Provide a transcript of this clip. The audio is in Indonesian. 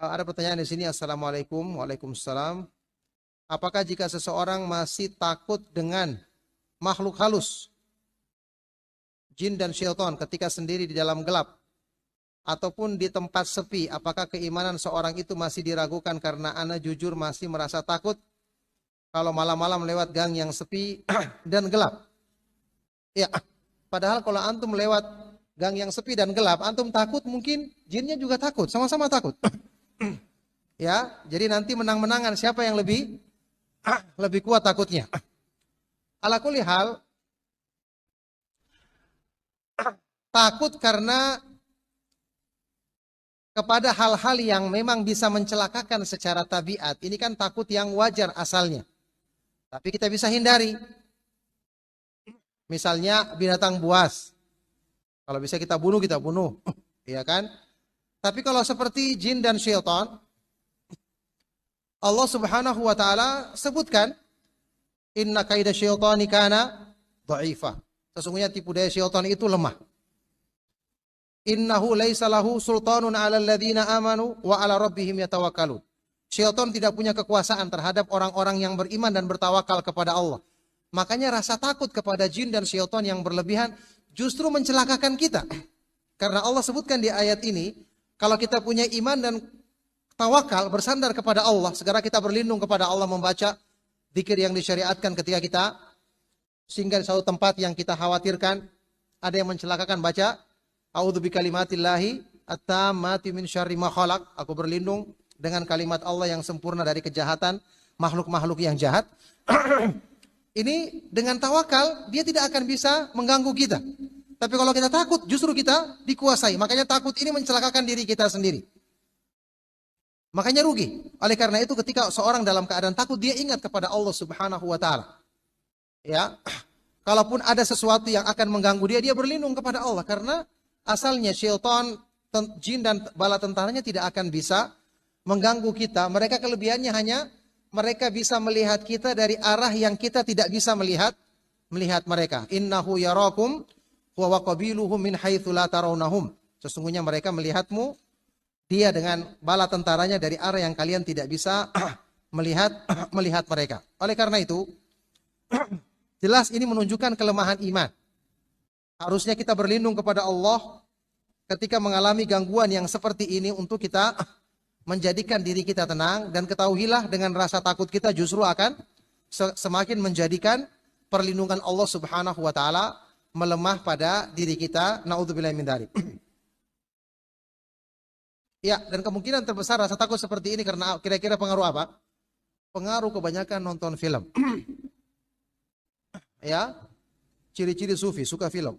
Ada pertanyaan di sini. Assalamualaikum. Waalaikumsalam. Apakah jika seseorang masih takut dengan makhluk halus, jin dan syaitan ketika sendiri di dalam gelap ataupun di tempat sepi, apakah keimanan seorang itu masih diragukan? Karena ana jujur masih merasa takut kalau malam-malam lewat gang yang sepi dan gelap. Ya, padahal kalau antum lewat gang yang sepi dan gelap, antum takut, mungkin jinnya juga takut, sama-sama takut. Ya, jadi nanti menang-menangan siapa yang lebih kuat takutnya. Ala kulli hal, takut karena kepada hal-hal yang memang bisa mencelakakan secara tabiat. Ini kan takut yang wajar asalnya. Tapi kita bisa hindari. Misalnya binatang buas. Kalau bisa kita bunuh, kita bunuh. Iya kan? Tapi kalau seperti jin dan syaitan, Allah Subhanahu wa taala sebutkan, inna kaida syaitani kana dha'ifa. Sesungguhnya tipu daya syaitan itu lemah. Innahu laisa lahu sultanun 'alal ladzina amanu wa 'ala rabbihim yatawakkalun. Syaitan tidak punya kekuasaan terhadap orang-orang yang beriman dan bertawakal kepada Allah. Makanya rasa takut kepada jin dan syaitan yang berlebihan justru mencelakakan kita. Karena Allah sebutkan di ayat ini, kalau kita punya iman dan tawakal, bersandar kepada Allah, segera kita berlindung kepada Allah, membaca zikir yang disyariatkan ketika kita singgah di suatu tempat yang kita khawatirkan ada yang mencelakakan, baca a'udzu bikalimatillahi at-tammati min syarri ma khalaq. Aku berlindung dengan kalimat Allah yang sempurna dari kejahatan makhluk-makhluk yang jahat. Ini dengan tawakal dia tidak akan bisa mengganggu kita. Tapi kalau kita takut, justru kita dikuasai. Makanya takut ini mencelakakan diri kita sendiri. Makanya rugi. Oleh karena itu ketika seorang dalam keadaan takut, dia ingat kepada Allah Subhanahu wa taala. Ya. Kalaupun ada sesuatu yang akan mengganggu dia, dia berlindung kepada Allah karena asalnya syaitan, jin dan bala tentaranya tidak akan bisa mengganggu kita. Mereka kelebihannya hanya mereka bisa melihat kita dari arah yang kita tidak bisa melihat mereka. Innahu yarakum wa qabiluhum min haitsu la tarawnahum. Sesungguhnya mereka melihatmu, dia dengan bala tentaranya dari arah yang kalian tidak bisa melihat mereka. Oleh karena itu, jelas ini menunjukkan kelemahan iman. Harusnya kita berlindung kepada Allah ketika mengalami gangguan yang seperti ini untuk kita menjadikan diri kita tenang, dan ketahuilah dengan rasa takut kita justru akan semakin menjadikan perlindungan Allah Subhanahu wa taala melemah pada diri kita. Naudzubillahi min dzalik. Ya, dan kemungkinan terbesar rasa takut seperti ini karena kira-kira pengaruh apa? Pengaruh kebanyakan nonton film. Ya, ciri-ciri sufi, suka film.